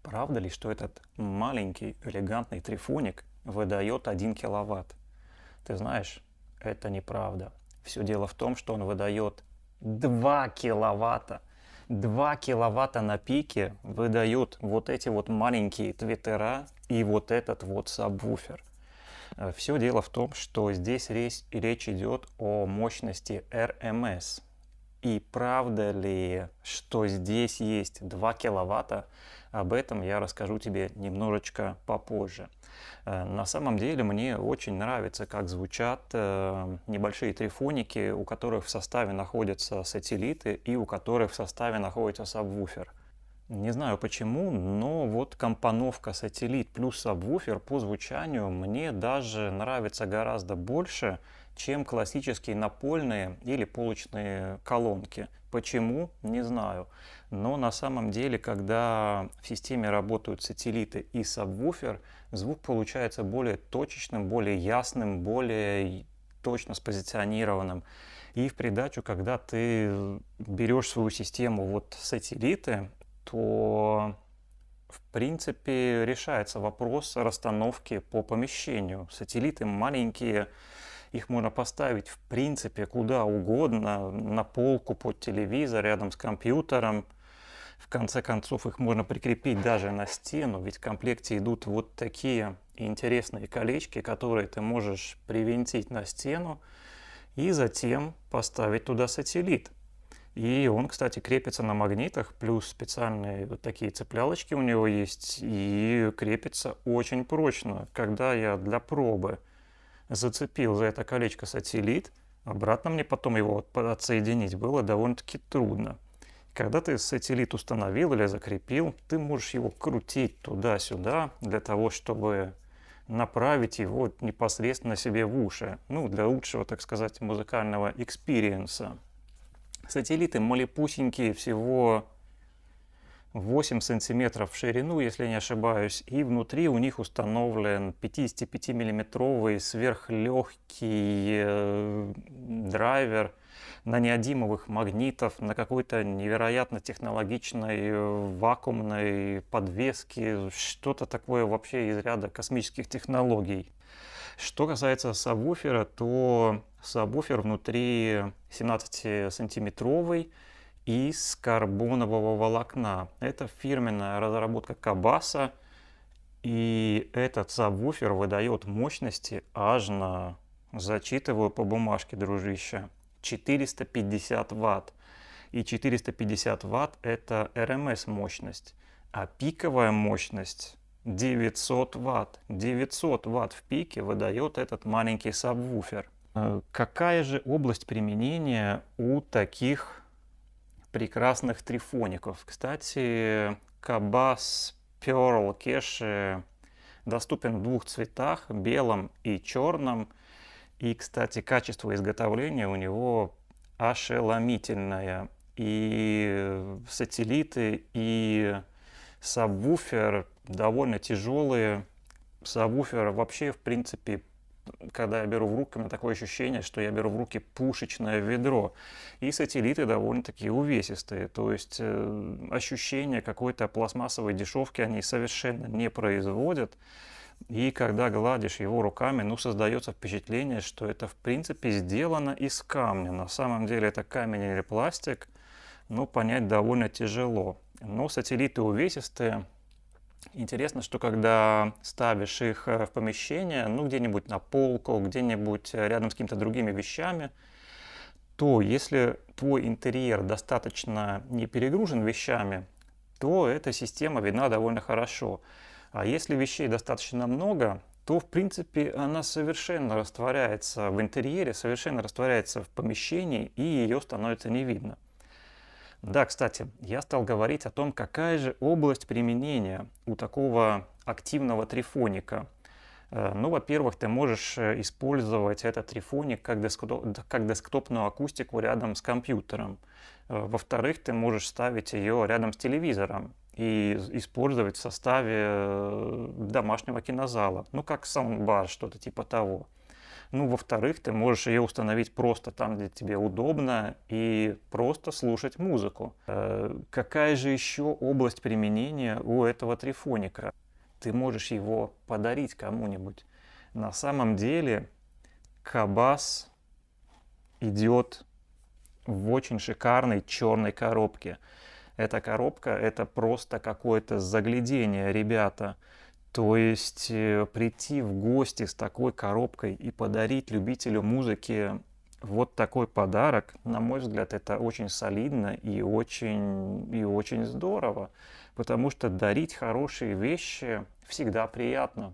Правда ли, что этот маленький элегантный трифоник выдает 1 киловатт? Ты знаешь, это неправда. Все дело в том, что он выдает 2 киловатта. 2 киловатта на пике выдают вот эти вот маленькие твиттера и вот этот вот сабвуфер. Все дело в том, что здесь речь идет о мощности RMS. И правда ли, что здесь есть 2 киловатта, об этом я расскажу тебе немножечко попозже. На самом деле мне очень нравится, как звучат небольшие трифоники, у которых в составе находятся сателлиты и у которых в составе находится сабвуфер. Не знаю почему, но вот компоновка сателлит плюс сабвуфер по звучанию мне даже нравится гораздо больше, чем классические напольные или полочные колонки. Почему? Не знаю. Но на самом деле, когда в системе работают сателлиты и сабвуфер, звук получается более точечным, более ясным, более точно спозиционированным. И в придачу, когда ты берешь свою систему вот сателлиты, то в принципе решается вопрос расстановки по помещению. Сателлиты маленькие, их можно поставить в принципе куда угодно, на полку, под телевизор, рядом с компьютером. В конце концов их можно прикрепить даже на стену, ведь в комплекте идут вот такие интересные колечки, которые ты можешь привинтить на стену и затем поставить туда сателлит. И он, кстати, крепится на магнитах, плюс специальные вот такие цеплялочки у него есть, и крепится очень прочно. Когда я для пробы зацепил за это колечко сателлит, обратно мне потом его отсоединить было довольно-таки трудно. Когда ты сателлит установил или закрепил, ты можешь его крутить туда-сюда для того, чтобы направить его непосредственно себе в уши. Ну, для лучшего, так сказать, музыкального экспириенса. Сателлиты малепусенькие, всего 8 сантиметров в ширину, если не ошибаюсь, и внутри у них установлен 55-миллиметровый сверхлегкий драйвер на неодимовых магнитов, на какой-то невероятно технологичной вакуумной подвеске, что-то такое вообще из ряда космических технологий. Что касается сабвуфера, то сабвуфер внутри 17-сантиметровый из карбонового волокна. Это фирменная разработка Кабаса, и этот сабвуфер выдает мощности аж на, зачитываю по бумажке, дружище, 450 ватт. И 450 ватт это РМС мощность, а пиковая мощность 900 ватт. 900 ватт в пике выдает этот маленький сабвуфер. Какая же область применения у таких прекрасных трифоников? Кстати, Kabas Pearl Cache доступен в двух цветах, белом и черном. И, кстати, качество изготовления у него ошеломительное. И сателлиты, и сабвуфер довольно тяжелые. Сабвуфер вообще, в принципе, когда я беру в руки, у меня такое ощущение, что я беру в руки пушечное ведро. И сателлиты довольно-таки увесистые. То есть ощущение какой-то пластмассовой дешевки они совершенно не производят. И когда гладишь его руками, ну, создается впечатление, что это в принципе сделано из камня. На самом деле это камень или пластик, но понять довольно тяжело. Но сателлиты увесистые. Интересно, что когда ставишь их в помещение, ну, где-нибудь на полку, где-нибудь рядом с какими-то другими вещами, то если твой интерьер достаточно не перегружен вещами, то эта система видна довольно хорошо. А если вещей достаточно много, то в принципе она совершенно растворяется в интерьере, совершенно растворяется в помещении, и ее становится не видно. Да, кстати, я стал говорить о том, какая же область применения у такого активного трифоника. Ну, во-первых, ты можешь использовать этот трифоник как десктопную акустику рядом с компьютером. Во-вторых, ты можешь ставить ее рядом с телевизором и использовать в составе домашнего кинозала. Ну, как саундбар, что-то типа того. Ну, во-вторых, ты можешь ее установить просто там, где тебе удобно, и просто слушать музыку. Какая же еще область применения у этого трифоника? Ты можешь его подарить кому-нибудь. На самом деле Кабас идет в очень шикарной черной коробке. Эта коробка — это просто какое-то заглядение, ребята. То есть прийти в гости с такой коробкой и подарить любителю музыки вот такой подарок, на мой взгляд, это очень солидно и очень здорово. Потому что дарить хорошие вещи всегда приятно.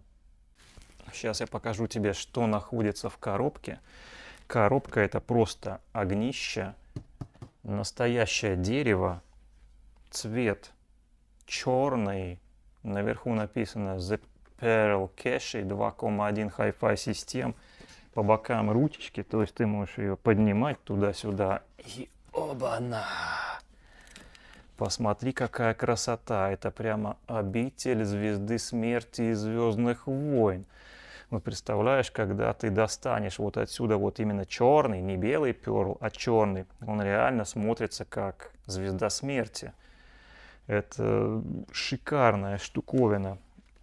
Сейчас я покажу тебе, что находится в коробке. Коробка — это просто огнище, настоящее дерево, цвет черный, наверху написано The Pearl Cache 2,1 Hi-Fi System, по бокам ручечки, то есть ты можешь ее поднимать туда-сюда, и оба-на! Посмотри, какая красота, это прямо обитель звезды смерти и Звездных войн. Вот представляешь, когда ты достанешь вот отсюда вот именно черный, не белый перл, а черный, он реально смотрится как звезда смерти. Это шикарная штуковина.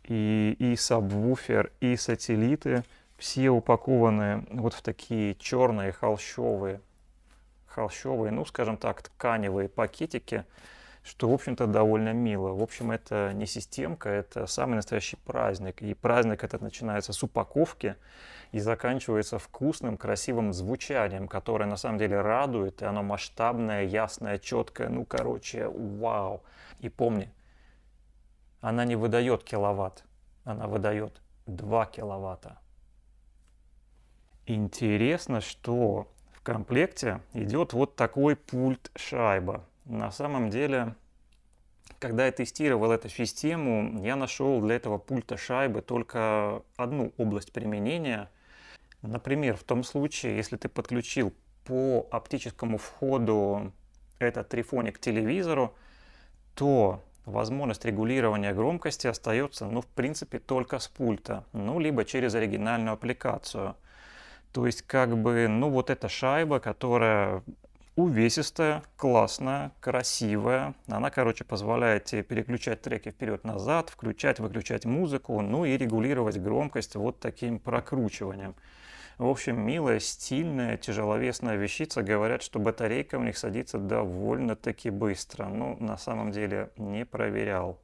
И сабвуфер, и сателлиты, все упакованы вот в такие черные холщовые, ну, скажем так, тканевые пакетики, что, в общем-то, довольно мило. В общем, это не системка, это самый настоящий праздник. И праздник этот начинается с упаковки и заканчивается вкусным, красивым звучанием, которое на самом деле радует, и оно масштабное, ясное, четкое, ну, короче, вау. И помни, она не выдает киловатт, она выдает 2 киловатта. Интересно, что в комплекте идет вот такой пульт-шайба. На самом деле, когда я тестировал эту систему, я нашел для этого пульта шайбы только одну область применения. Например, в том случае, если ты подключил по оптическому входу этот трифоник к телевизору, то возможность регулирования громкости остается, ну, в принципе, только с пульта, ну, либо через оригинальную аппликацию. То есть, как бы, ну, вот эта шайба, которая увесистая, классная, красивая. Она, короче, позволяет тебе переключать треки вперед-назад, включать, выключать музыку, ну и регулировать громкость вот таким прокручиванием. В общем, милая, стильная, тяжеловесная вещица. Говорят, что батарейка у них садится довольно-таки быстро. Ну, на самом деле, не проверял.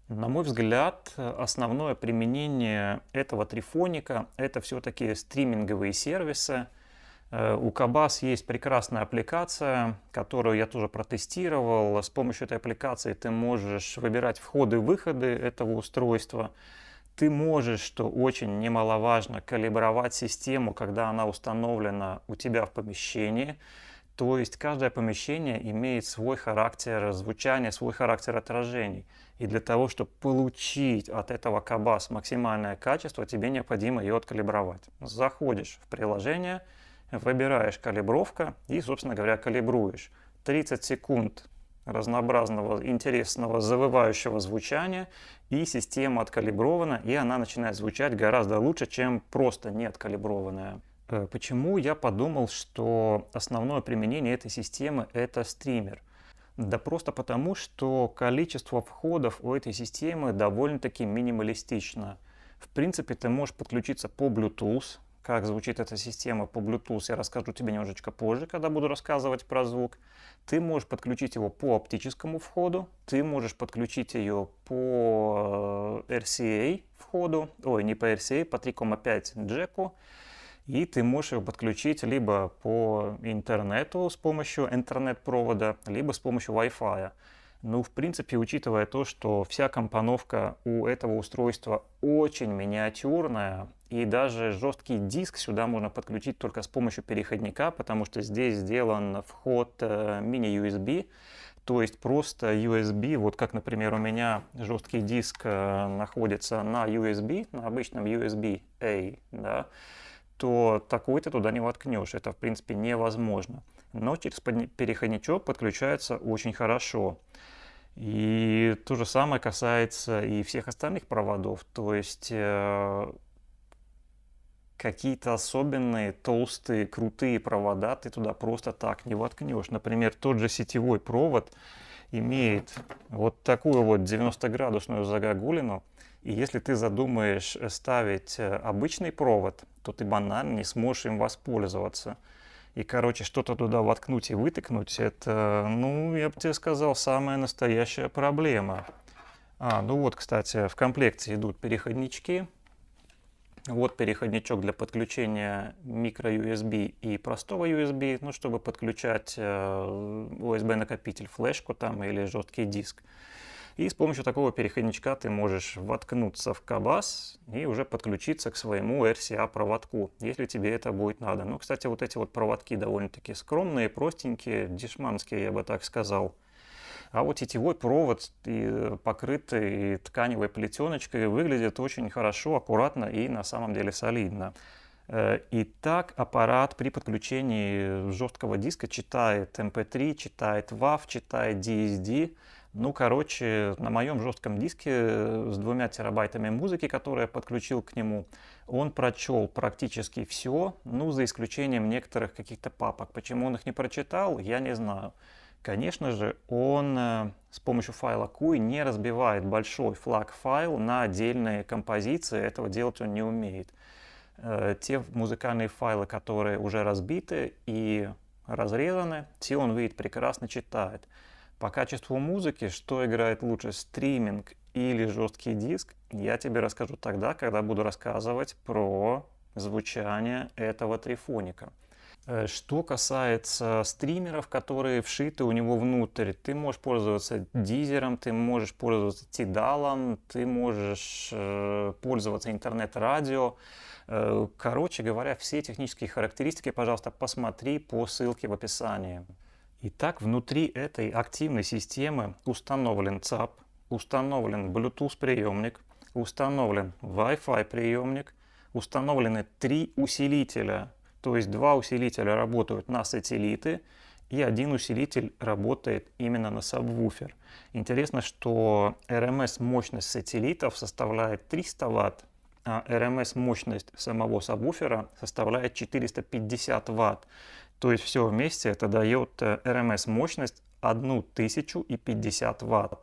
На мой взгляд, основное применение этого трифоника — это все-таки стриминговые сервисы. У Кабас есть прекрасная аппликация, которую я тоже протестировал. С помощью этой аппликации ты можешь выбирать входы-выходы этого устройства. Ты можешь, что очень немаловажно, калибровать систему, когда она установлена у тебя в помещении. То есть каждое помещение имеет свой характер звучания, свой характер отражений. И для того, чтобы получить от этого Кабас максимальное качество, тебе необходимо ее откалибровать. Заходишь в приложение, выбираешь калибровка и, собственно говоря, калибруешь. 30 секунд разнообразного, интересного, завывающего звучания, и система откалибрована, и она начинает звучать гораздо лучше, чем просто не откалиброванная. Почему я подумал, что основное применение этой системы — это стример? Да просто потому, что количество входов у этой системы довольно-таки минималистично. В принципе, ты можешь подключиться по Bluetooth. Как звучит эта система по Bluetooth, я расскажу тебе немножечко позже, когда буду рассказывать про звук. Ты можешь подключить его по оптическому входу, ты можешь подключить ее по RCA входу, ой, не по RCA, по 3,5 джеку. И ты можешь его подключить либо по интернету с помощью интернет-провода, либо с помощью Wi-Fi. Ну, в принципе, учитывая то, что вся компоновка у этого устройства очень миниатюрная, и даже жесткий диск сюда можно подключить только с помощью переходника, потому что здесь сделан вход мини-USB, то есть просто USB, вот как, например, у меня жесткий диск находится на USB, на обычном USB-A, да, то такой ты туда не воткнешь. Это, в принципе, невозможно. Но через переходничок подключается очень хорошо. И то же самое касается и всех остальных проводов. То есть, какие-то особенные, толстые, крутые провода ты туда просто так не воткнешь. Например, тот же сетевой провод имеет вот такую вот 90-градусную загогулину, и если ты задумаешь ставить обычный провод, то ты банально не сможешь им воспользоваться. И, короче, что-то туда воткнуть и вытыкнуть, это, ну, я бы тебе сказал, самая настоящая проблема. Ну вот, кстати, в комплекте идут переходнички. Вот переходничок для подключения micro-USB и простого USB, ну, чтобы подключать USB-накопитель, флешку там или жесткий диск. И с помощью такого переходничка ты можешь воткнуться в КАБАС и уже подключиться к своему RCA-проводку, если тебе это будет надо. Ну, кстати, вот эти вот проводки довольно-таки скромные, простенькие, дешманские, я бы так сказал. А вот сетевой провод, покрытый тканевой плетеночкой, выглядит очень хорошо, аккуратно и на самом деле солидно. Итак, аппарат при подключении жесткого диска читает MP3, читает WAV, читает DSD. Ну, короче, на моем жестком диске с 2 терабайтами музыки, которые я подключил к нему, он прочел практически все, ну, за исключением некоторых каких-то папок. Почему он их не прочитал, я не знаю. Конечно же, он с помощью файла QUI не разбивает большой флаг-файл на отдельные композиции, этого делать он не умеет. Те музыкальные файлы, которые уже разбиты и разрезаны, те он видит прекрасно читает. По качеству музыки, что играет лучше, стриминг или жесткий диск, я тебе расскажу тогда, когда буду рассказывать про звучание этого трифоника. Что касается стримеров, которые вшиты у него внутрь, ты можешь пользоваться Дизером, ты можешь пользоваться Tidal, ты можешь пользоваться интернет-радио. Короче говоря, все технические характеристики, пожалуйста, посмотри по ссылке в описании. Итак, внутри этой активной системы установлен ЦАП, установлен Bluetooth приемник, установлен Wi-Fi приемник, установлены 3 усилителя. То есть 2 усилителя работают на сателлиты, и 1 усилитель работает именно на сабвуфер. Интересно, что RMS мощность сателлитов составляет 300 Вт, а RMS мощность самого сабвуфера составляет 450 Вт. То есть все вместе это дает RMS мощность 1050 Вт.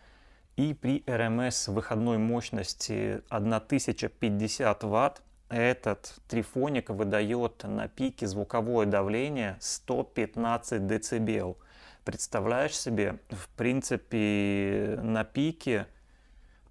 И при RMS выходной мощности 1050 Вт этот трифоник выдает на пике звуковое давление 115 дБ. Представляешь себе, в принципе, на пике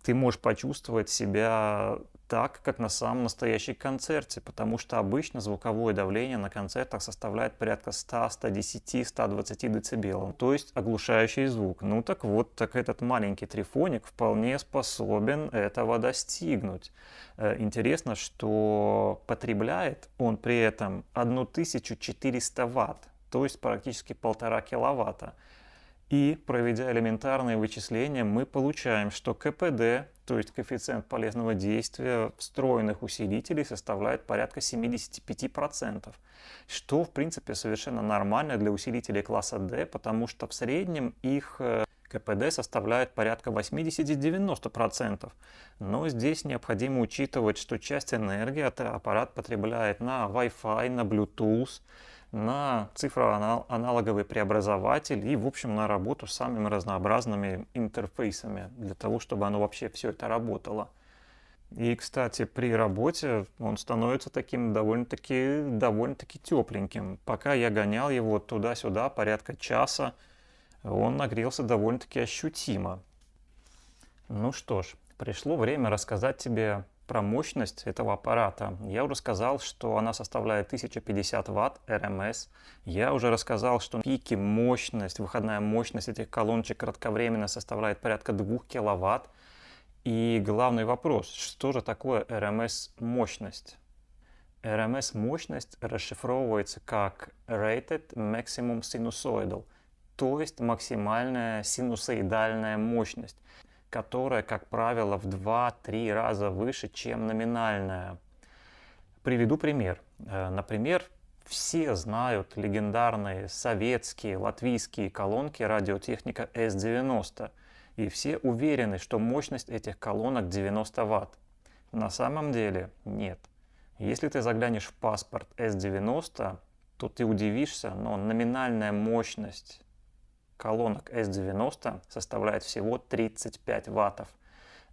ты можешь почувствовать себя так, как на самом настоящем концерте, потому что обычно звуковое давление на концертах составляет порядка 100, 110, 120 дБ, то есть оглушающий звук. Ну так вот, так этот маленький трифоник вполне способен этого достигнуть. Интересно, что потребляет он при этом 1400 Вт, то есть практически 1,5 киловатта. И, проведя элементарные вычисления, мы получаем, что КПД, то есть коэффициент полезного действия встроенных усилителей, составляет порядка 75%, что, в принципе, совершенно нормально для усилителей класса D, потому что в среднем их КПД составляет порядка 80-90%. Но здесь необходимо учитывать, что часть энергии аппарат потребляет на Wi-Fi, на Bluetooth, на цифроаналоговый преобразователь и, в общем, на работу с самыми разнообразными интерфейсами, для того, чтобы оно вообще все это работало. И, кстати, при работе он становится таким довольно-таки тепленьким. Пока я гонял его туда-сюда порядка часа, он нагрелся довольно-таки ощутимо. Ну что ж, пришло время рассказать тебе про мощность этого аппарата. Я уже сказал, что она составляет 1050 Вт RMS. Я уже рассказал, что пики мощность, выходная мощность этих колоночек кратковременно составляет порядка 2 киловатт. И главный вопрос, что же такое RMS мощность? RMS мощность расшифровывается как Rated Maximum Sinusoidal, то есть максимальная синусоидальная мощность, которая, как правило, в 2-3 раза выше, чем номинальная. Приведу пример. Например, все знают легендарные советские, латвийские колонки радиотехника S90, и все уверены, что мощность этих колонок 90 Вт. На самом деле нет. Если ты заглянешь в паспорт S90, то ты удивишься, но номинальная мощность колонок S90 составляет всего 35 ваттов,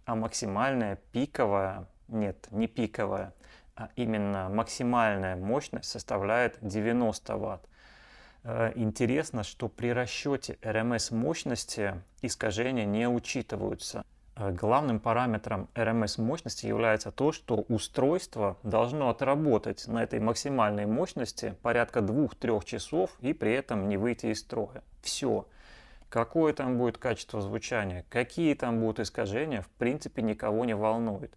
а максимальная пиковая, нет, не пиковая, а именно максимальная мощность составляет 90 ватт. Интересно, что при расчете РМС мощности искажения не учитываются. Главным параметром РМС мощности является то, что устройство должно отработать на этой максимальной мощности порядка 2-3 часов и при этом не выйти из строя. Все. Какое там будет качество звучания, какие там будут искажения, в принципе никого не волнует.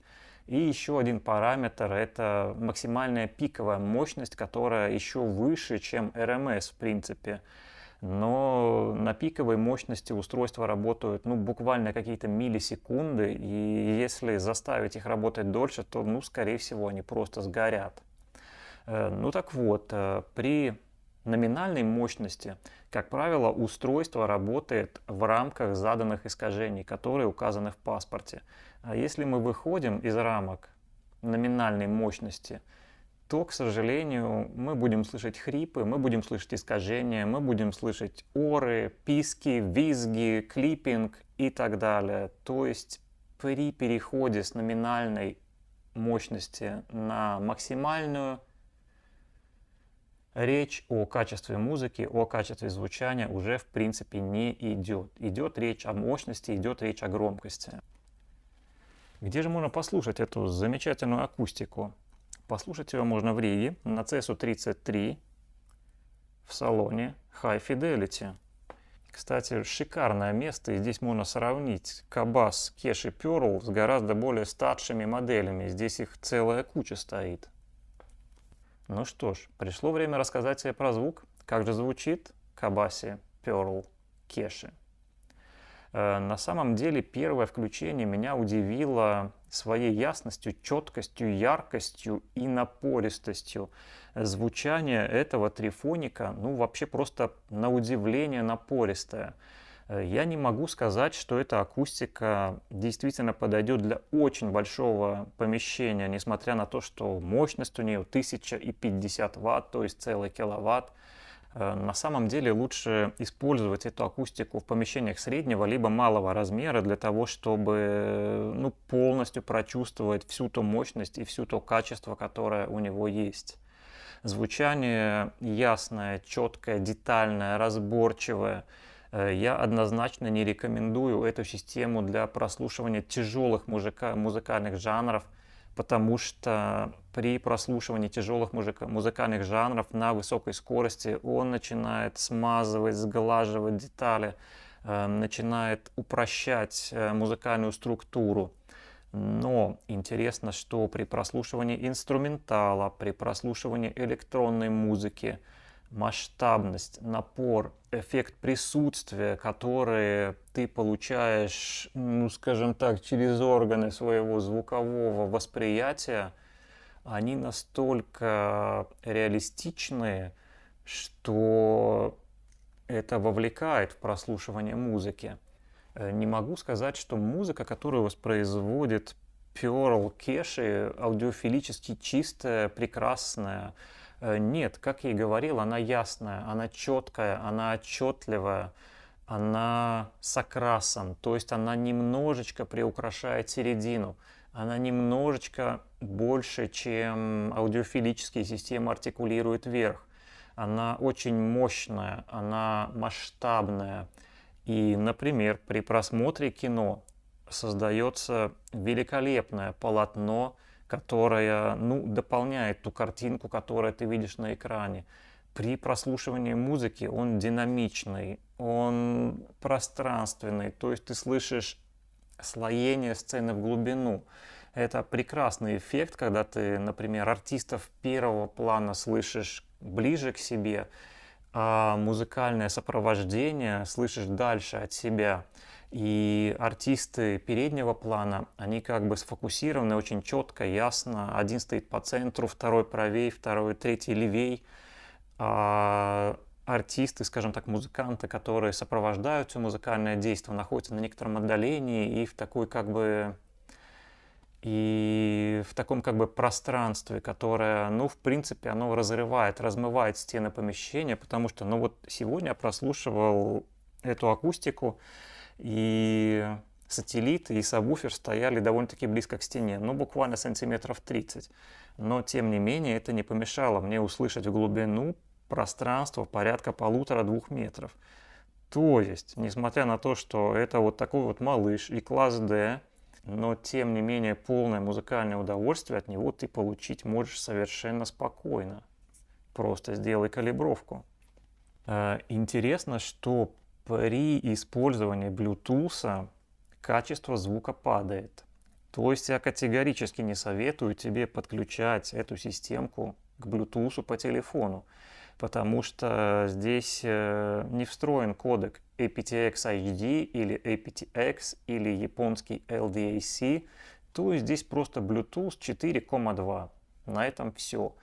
И еще один параметр – это максимальная пиковая мощность, которая еще выше, чем РМС в принципе. Но на пиковой мощности устройства работают буквально какие-то миллисекунды, и если заставить их работать дольше, то, скорее всего, они просто сгорят. Ну так вот, при номинальной мощности, как правило, устройство работает в рамках заданных искажений, которые указаны в паспорте. А если мы выходим из рамок номинальной мощности, то, к сожалению, мы будем слышать хрипы, мы будем слышать искажения, мы будем слышать оры, писки, визги, клиппинг и так далее. То есть при переходе с номинальной мощности на максимальную речь о качестве музыки, о качестве звучания уже в принципе не идет. Идет речь о мощности, идет речь о громкости. Где же можно послушать эту замечательную акустику? Послушать ее можно в Риге на CSU-33 в салоне High Fidelity. Кстати, шикарное место, и здесь можно сравнить Кабас, Кеш и Pearl с гораздо более старшими моделями. Здесь их целая куча стоит. Ну что ж, пришло время рассказать тебе про звук. Как же звучит Кабаси, Pearl, Кеши. На самом деле первое включение меня удивило своей ясностью, четкостью, яркостью и напористостью. Звучание этого трифоника, вообще просто на удивление напористое. Я не могу сказать, что эта акустика действительно подойдет для очень большого помещения, несмотря на то, что мощность у нее 1050 ватт, то есть целый киловатт. На самом деле лучше использовать эту акустику в помещениях среднего либо малого размера для того, чтобы полностью прочувствовать всю ту мощность и всю то качество, которое у него есть. Звучание ясное, четкое, детальное, разборчивое. Я однозначно не рекомендую эту систему для прослушивания тяжелых музыкальных жанров, потому что при прослушивании тяжелых музыкальных жанров на высокой скорости он начинает смазывать, сглаживать детали, начинает упрощать музыкальную структуру. Но интересно, что при прослушивании инструментала, при прослушивании электронной музыки масштабность, напор, эффект присутствия, который ты получаешь, скажем так, через органы своего звукового восприятия, они настолько реалистичные, что это вовлекает в прослушивание музыки. Не могу сказать, что музыка, которую воспроизводит Pearl Кеши, аудиофилически чистая, прекрасная. Нет, как я и говорил, она ясная, она четкая, она отчетливая, она с окрасом, то есть она немножечко приукрашает середину, она немножечко больше, чем аудиофилические системы артикулирует верх. Она очень мощная, она масштабная. И, например, при просмотре кино создается великолепное полотно, которое дополняет ту картинку, которую ты видишь на экране. При прослушивании музыки он динамичный, он пространственный, то есть ты слышишь слоение сцены в глубину. Это прекрасный эффект, когда ты, например, артистов первого плана слышишь ближе к себе, а музыкальное сопровождение слышишь дальше от себя. И артисты переднего плана, они как бы сфокусированы очень четко, ясно. Один стоит по центру, второй правее, второй, третий левей. А артисты, скажем так, музыканты, которые сопровождают все музыкальное действие, находятся на некотором отдалении и в такой как бы и в таком как бы пространстве, которое, ну, в принципе, оно разрывает, размывает стены помещения, потому что, ну, вот сегодня я прослушивал эту акустику, и сателлит и сабвуфер стояли довольно-таки близко к стене, ну, буквально сантиметров 30. Но, тем не менее, это не помешало мне услышать в глубину пространство порядка 1,5–2 метров. То есть, несмотря на то, что это вот такой вот малыш и класс D, но тем не менее полное музыкальное удовольствие от него ты получить можешь совершенно спокойно. Просто сделай калибровку. Интересно, что при использовании Bluetooth качество звука падает. То есть я категорически не советую тебе подключать эту системку к Bluetooth по телефону, потому что здесь не встроен кодек aptX HD или aptX или японский LDAC, то есть здесь просто Bluetooth 4,2. На этом все.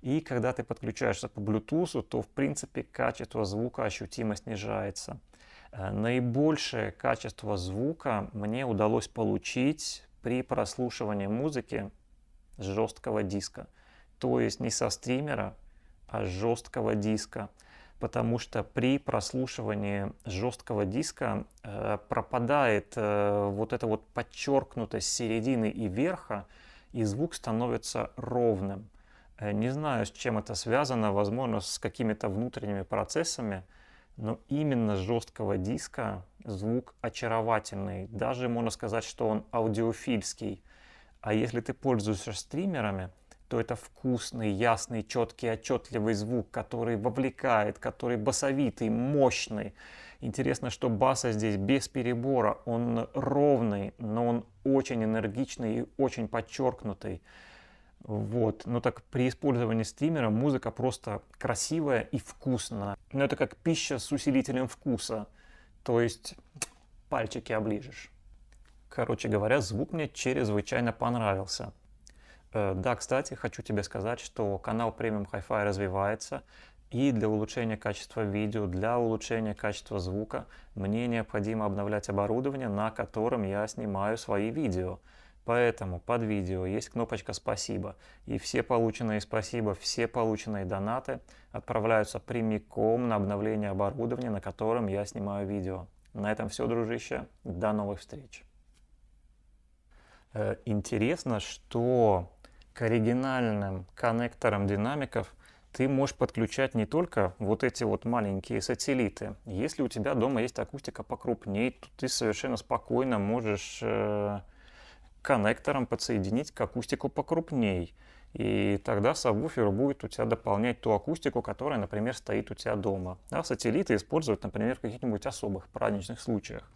И когда ты подключаешься по Bluetooth, то в принципе качество звука ощутимо снижается. Наибольшее качество звука мне удалось получить при прослушивании музыки с жесткого диска. То есть не со стримера, а с жесткого диска. Потому что при прослушивании жесткого диска пропадает вот эта вот подчеркнутость середины и верха, и звук становится ровным. Не знаю, с чем это связано, возможно, с какими-то внутренними процессами, но именно с жесткого диска звук очаровательный. Даже можно сказать, что он аудиофильский. А если ты пользуешься стримерами, то это вкусный, ясный, четкий, отчетливый звук, который вовлекает, который басовитый, мощный. Интересно, что баса здесь без перебора, он ровный, но он очень энергичный и очень подчеркнутый. Вот. Но так при использовании стримера музыка просто красивая и вкусная. Но это как пища с усилителем вкуса. То есть пальчики оближешь. Короче говоря, звук мне чрезвычайно понравился. Да, кстати, хочу тебе сказать, что канал Premium Hi-Fi развивается, и для улучшения качества видео, для улучшения качества звука мне необходимо обновлять оборудование, на котором я снимаю свои видео. Поэтому под видео есть кнопочка «Спасибо», и все полученные спасибо, все полученные донаты отправляются прямиком на обновление оборудования, на котором я снимаю видео. На этом все, дружище. До новых встреч. Интересно, что к оригинальным коннекторам динамиков ты можешь подключать не только вот эти вот маленькие сателлиты. Если у тебя дома есть акустика покрупнее, то ты совершенно спокойно можешь коннектором подсоединить к акустику покрупней. И тогда сабвуфер будет у тебя дополнять ту акустику, которая, например, стоит у тебя дома. А сателлиты использовать, например, в каких-нибудь особых праздничных случаях.